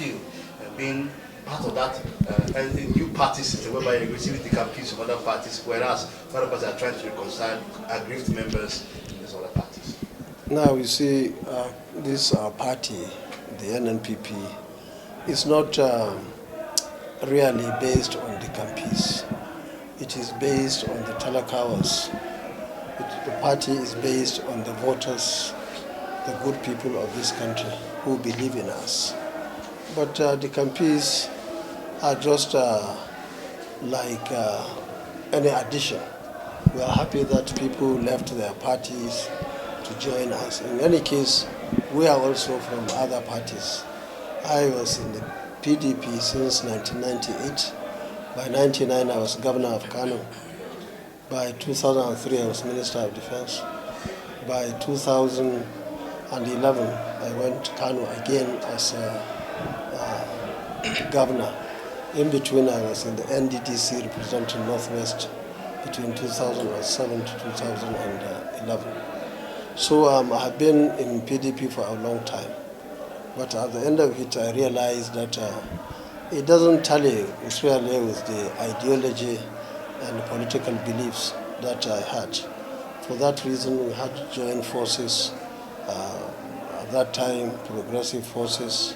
feel being part of that and the new party system whereby you're receiving the campaigns from other parties, whereas other parties are trying to reconcile aggrieved members in these other parties? Now you see, this party, the NNPP, is not really based on the campaigns. It is based on the talakawas. The party is based on the voters, the good people of this country who believe in us. But the campaigns are just like any addition. We are happy that people left their parties to join us. In any case, we are also from other parties. I was in the PDP since 1998. By 1999, I was governor of Kano. By 2003, I was Minister of Defense. By 2011, I went to Kano again as governor. In between, I was in the NDDC representing Northwest between 2007 to 2011. So I have been in PDP for a long time. But at the end of it, I realized that it doesn't tally really with the ideology and the political beliefs that I had. For that reason, we had to join forces, at that time, progressive forces,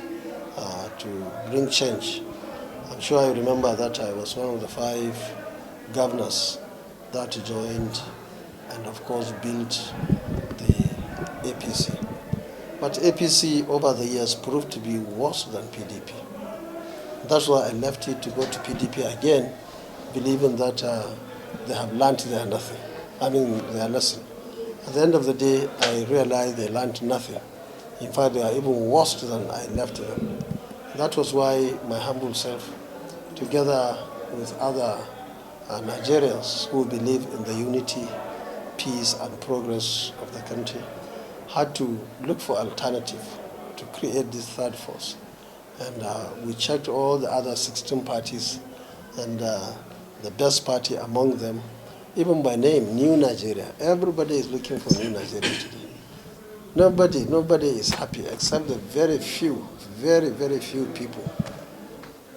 to bring change. I'm sure I remember that I was one of the 5 governors that joined and, of course, built the APC. But APC, over the years, proved to be worse than PDP. That's why I left it to go to PDP again, believing that they have learned their lesson. At the end of the day, I realized they learned nothing. In fact, they are even worse than I left them. That was why my humble self, together with other Nigerians who believe in the unity, peace, and progress of the country, had to look for alternative to create this third force. And we checked all the other 16 parties, and the best party among them, even by name, New Nigeria. Everybody is looking for New Nigeria today. Nobody is happy except the very few, very, very few people.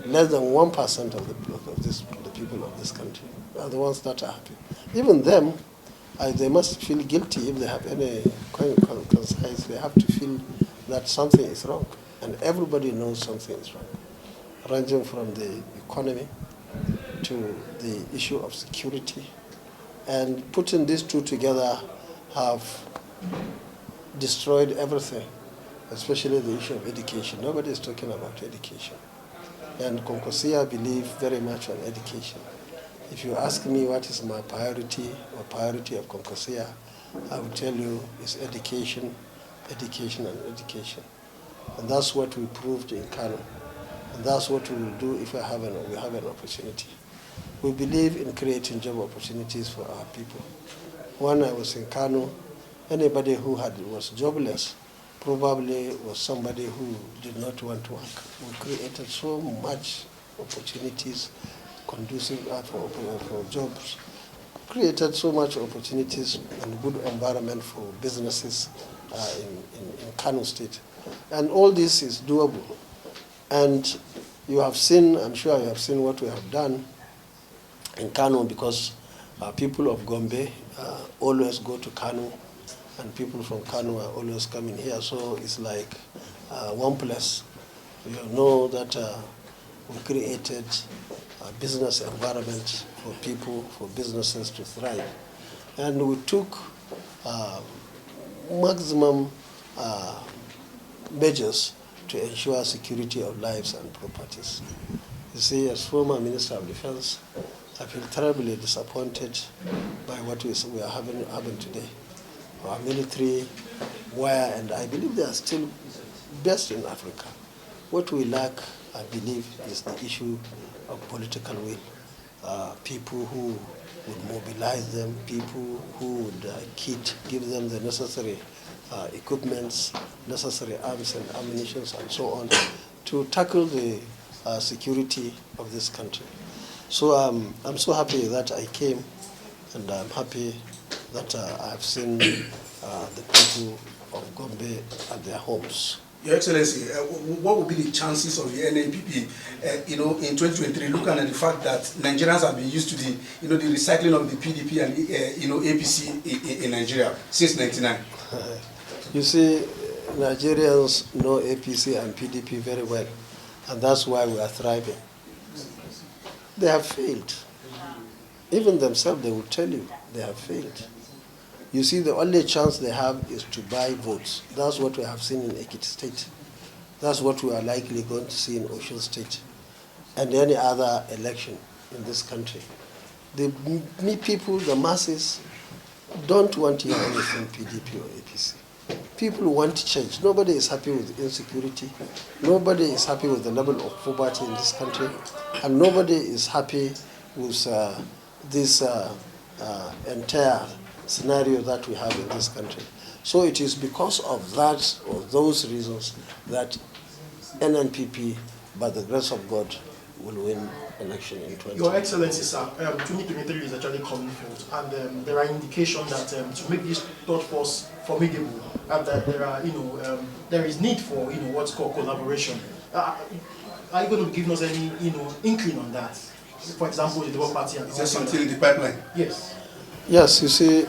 Less than 1% of the people of this country are the ones that are happy. Even them, they must feel guilty if they have any conscience. They have to feel that something is wrong. And everybody knows something is wrong, ranging from the economy to the issue of security. And putting these two together have destroyed everything, especially the issue of education. Nobody is talking about education. And Kwankwaso believe very much on education. If you ask me what is my priority or priority of Kwankwaso, I will tell you it's education, education, and education. And that's what we proved in Kano. And that's what we will do if we have an opportunity. We believe in creating job opportunities for our people. When I was in Kano, anybody who was jobless probably was somebody who did not want to work. We created so much opportunities conducive for jobs, created so much opportunities and good environment for businesses in Kano State. And all this is doable. And you have seen, I'm sure you have seen what we have done in Kano, because people of Gombe always go to Kano, and people from Kano are always coming here. So it's like one place. You know that we created a business environment for people, for businesses to thrive. And we took maximum measures to ensure security of lives and properties. You see, as former Minister of Defense, I feel terribly disappointed by what we are having today. Our military, and I believe they are still best in Africa. What we lack, I believe, is the issue of political will. People who would mobilize them, people who would give them the necessary equipments, necessary arms and ammunition, and so on, to tackle the security of this country. So I'm so happy that I came, and I'm happy that I have seen the people of Gombe at their homes. Your Excellency, what would be the chances of the NNPP, in 2023, looking at the fact that Nigerians have been used to the, the recycling of the PDP and, APC in Nigeria since '99? You see, Nigerians know APC and PDP very well, and that's why we are thriving. They have failed. Even themselves, they will tell you they have failed. You see, the only chance they have is to buy votes. That's what we have seen in Ekiti State. That's what we are likely going to see in Osun State and any other election in this country. The people, the masses, don't want to hear anything PDP or APC. People want change. Nobody is happy with insecurity. Nobody is happy with the level of poverty in this country. And nobody is happy with this entire scenario that we have in this country. So it is because of that or those reasons that NNPP, by the grace of God, will win election in 2020. Your Excellency, sir, 2023 is actually coming forth, and there are indications that to make this third force formidable, and that there are, there is need for, what's called collaboration. Are you going to give us any, inkling on that? For example, the Labour Party. Is there something in the pipeline? Yes. Yes, you see,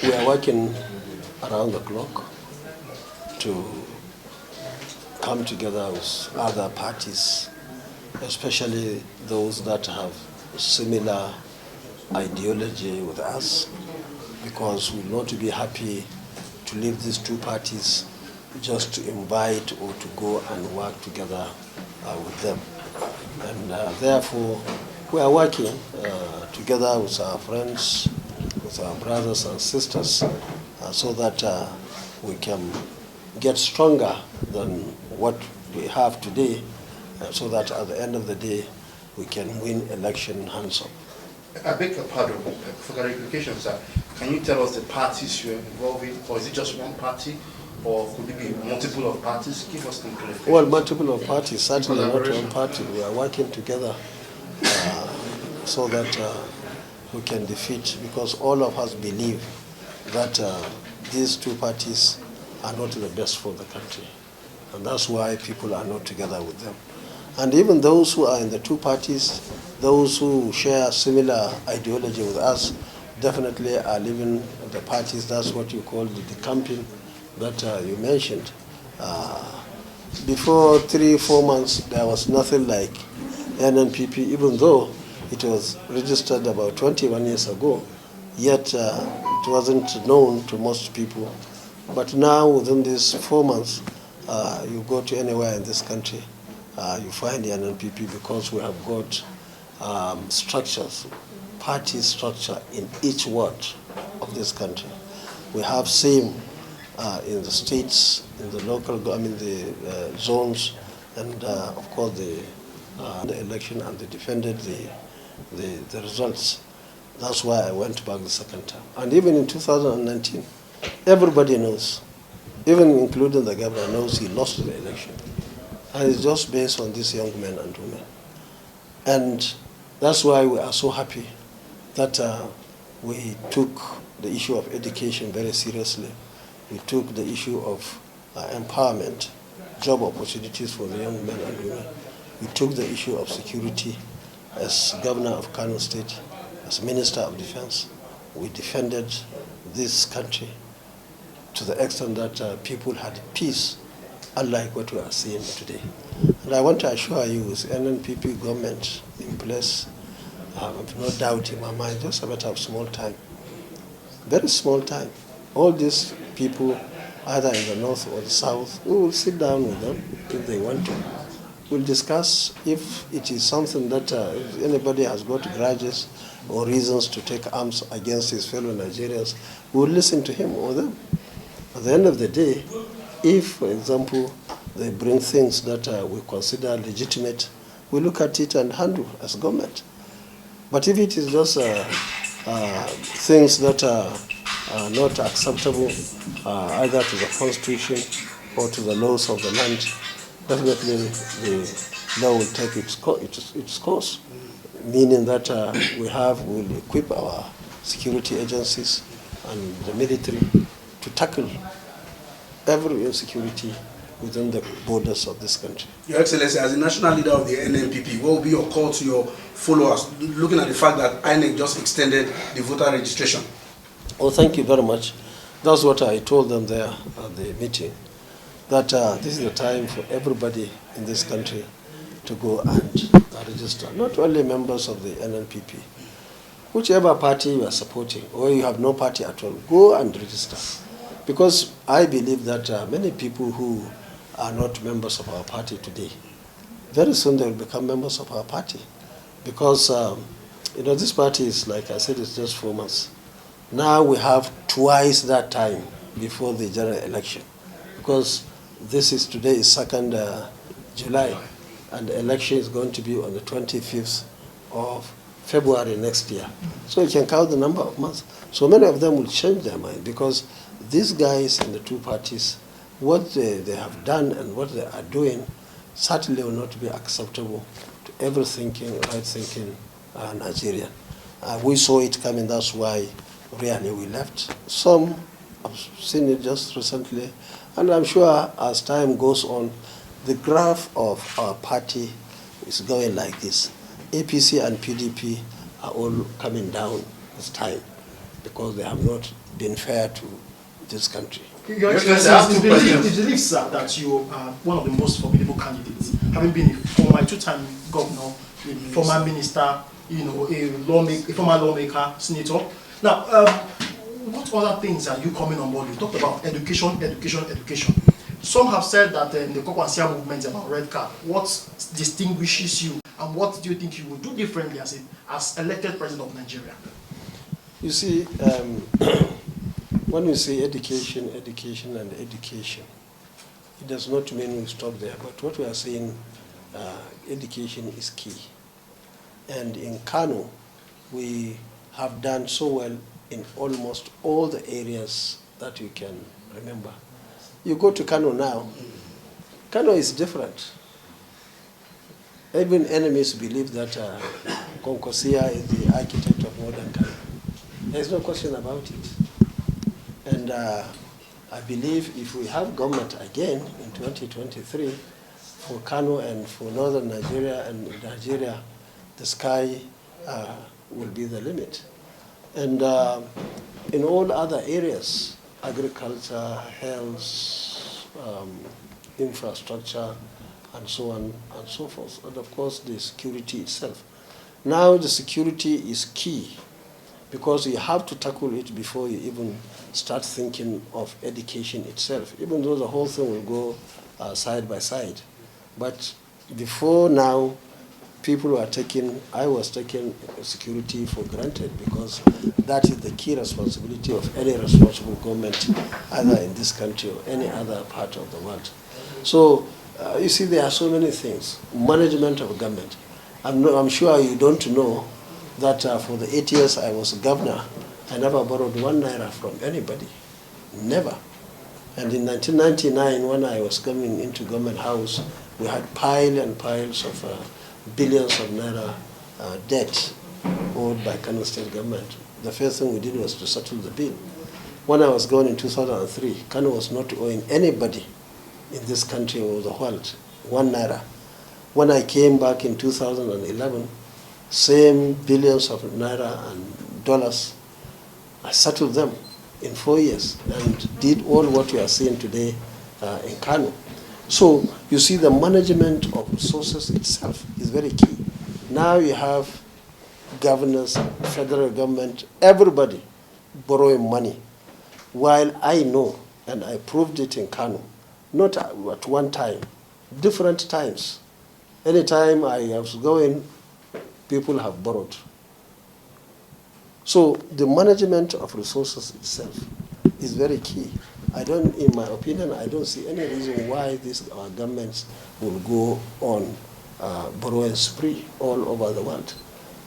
we are working around the clock to come together with other parties, especially those that have similar ideology with us, because we want to be happy to leave these two parties just to invite or to go and work together with them. And therefore, we are working together with our friends, with our brothers and sisters, so that we can get stronger than what we have today, so that at the end of the day, we can win election hands up. I beg your pardon, for clarification, sir. Can you tell us the parties you're involved in, or is it just one party, or could it be multiple of parties? Give us some clarification. Well, multiple of parties, certainly not one party. We are working together so that we can defeat, because all of us believe that these two parties are not the best for the country. And that's why people are not together with them. And even those who are in the two parties, those who share similar ideology with us, definitely are leaving the parties. That's what you call the decamping that you mentioned. Before 3-4 months, there was nothing like NNPP, even though it was registered about 21 years ago, yet it wasn't known to most people. But now, within these 4 months, you go to anywhere in this country, you find the NNPP, because we have got structures, party structure in each ward of this country. We have same in the states, in the local government, the zones, and of course the election, and they defended the results. That's why I went back the second time. And even in 2019, everybody knows, even including the governor, knows he lost the election. And it's just based on these young men and women. And that's why we are so happy that we took the issue of education very seriously. We took the issue of empowerment, job opportunities for the young men and women. We took the issue of security. As governor of Kano State, as Minister of Defense, we defended this country to the extent that people had peace, unlike what we are seeing today. And I want to assure you, with NNPP government in place, I have no doubt in my mind, just a matter of small time, very small time. All these people, either in the north or the south, we will sit down with them if they want to. We'll discuss if it is something that if anybody has got grudges or reasons to take arms against his fellow Nigerians, we'll listen to him or them. At the end of the day, if, for example, they bring things that we consider legitimate, we look at it and handle as government. But if it is just things that are not acceptable either to the Constitution or to the laws of the land, definitely the law will take its course, meaning that we'll equip our security agencies and the military to tackle every insecurity within the borders of this country. Your Excellency, as the national leader of the NNPP, what will be your call to your followers, looking at the fact that INEC just extended the voter registration? Oh, thank you very much. That's what I told them there at the meeting, that this is the time for everybody in this country to go and register, not only members of the NNPP. Whichever party you are supporting, or you have no party at all, go and register. Because I believe that many people who are not members of our party today, very soon they will become members of our party. Because, this party is, like I said, it's just 4 months. Now we have twice that time before the general election. Because today is 2nd July, and the election is going to be on the 25th of February next year. So you can count the number of months. So many of them will change their mind, because these guys in the two parties, what they have done and what they are doing certainly will not be acceptable to every thinking, right-thinking Nigerian. We saw it coming, that's why really we left. Some have seen it just recently, and I'm sure as time goes on, the graph of our party is going like this. APC and PDP are all coming down this time because they have not been fair to this country. Your Excellency, it believes, sir, that you are one of the most formidable candidates, having been a former two-time governor, a former minister, a former lawmaker, senator. Now, what other things are you coming on board? You talked about education. Some have said that in the Kwankwaso movement about red card, what distinguishes you, and what do you think you would do differently as elected president of Nigeria? You see, when we say education, it does not mean we stop there. But what we are saying, education is key. And in Kano, we have done so well in almost all the areas that you can remember. You go to Kano now, Kano is different. Even enemies believe that Kwankwaso is the architect of modern Kano. There's no question about it. And I believe if we have government again in 2023, for Kano and for northern Nigeria and Nigeria, the sky will be the limit. And in all other areas, agriculture, health, infrastructure, and so on and so forth. And of course, the security itself. Now the security is key, because you have to tackle it before you even start thinking of education itself, even though the whole thing will go side by side. But before now, I was taking security for granted, because that is the key responsibility of any responsible government, either in this country or any other part of the world. So, you see, there are so many things. Management of government. I'm sure you don't know that for the 8 years I was governor, I never borrowed 1 naira from anybody. Never. And in 1999, when I was coming into government house, we had piles and piles of billions of naira debt owed by Kano State government. The first thing we did was to settle the bill. When I was going in 2003, Kano was not owing anybody in this country or the world 1 naira. When I came back in 2011, same billions of naira and dollars, I settled them in 4 years and did all what we are seeing today in Kano. So you see, the management of resources itself is very key. Now you have governors, federal government, everybody borrowing money. While I know, and I proved it in Kano, not at one time, different times. Anytime I was going, people have borrowed. So the management of resources itself is very key. In my opinion, I don't see any reason why our governments will go on borrowing spree all over the world,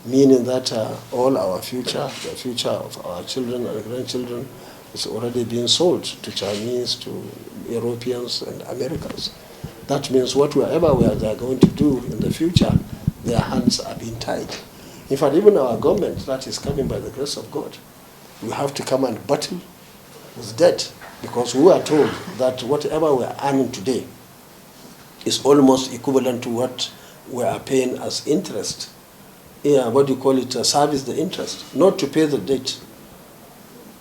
meaning that all our future, the future of our children and grandchildren, is already being sold to Chinese, to Europeans and Americans. That means whatever they are going to do in the future, their hands are being tied. In fact, even our government, that is coming by the grace of God, we have to come and battle with debt, because we are told that whatever we are earning today is almost equivalent to what we are paying as interest. Yeah, what do you call it? Service the interest, not to pay the debt.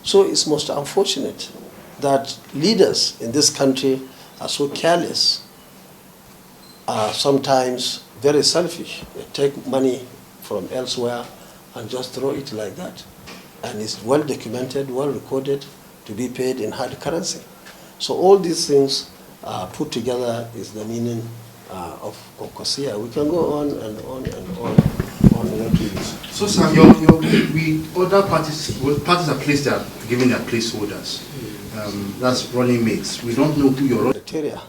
So it's most unfortunate that leaders in this country are so careless, are sometimes very selfish. They take money from elsewhere and just throw it like that. And it's well documented, well recorded, to be paid in hard currency. So all these things put together is the meaning of Kwankwaso. We can go on and on and on what we do. So, sir, we other parties are placed there, given their placeholders. That's running mates. We don't know who your criteria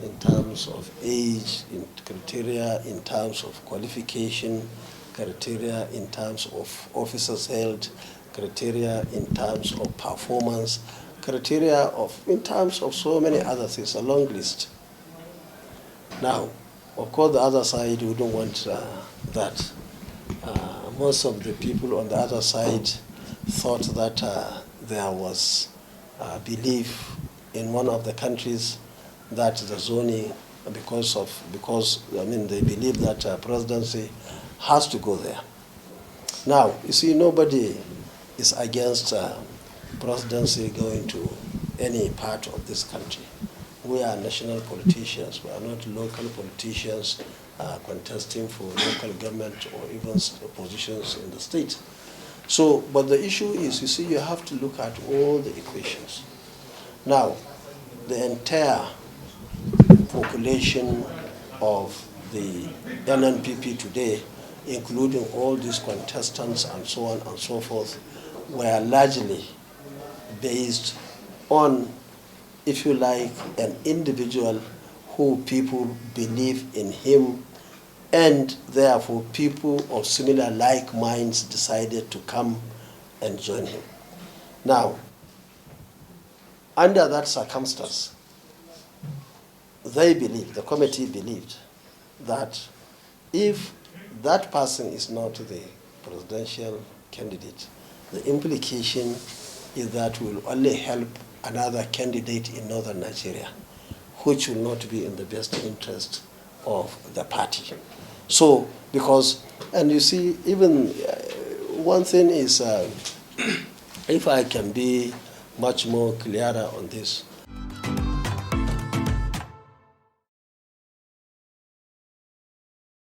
in terms of age, criteria in terms of qualification, criteria in terms of officers held, criteria in terms of performance, criteria in terms of so many other things, a long list. Now, of course, the other side, we don't want that. Most of the people on the other side thought that there was belief in one of the countries that the zoning, because they believe that presidency has to go there. Now, you see, nobody is against presidency going to any part of this country. We are national politicians. We are not local politicians contesting for local government or even positions in the state. So, but the issue is, you see, you have to look at all the equations. Now, the entire population of the NNPP today, including all these contestants and so on and so forth, were largely based on, if you like, an individual who people believe in him, and therefore people of similar like minds decided to come and join him. Now, under that circumstance, they believed, the committee believed, that if that person is not the presidential candidate, the implication is that we will only help another candidate in northern Nigeria, which will not be in the best interest of the party. So, because, and you see, even one thing is, if I can be much more clearer on this,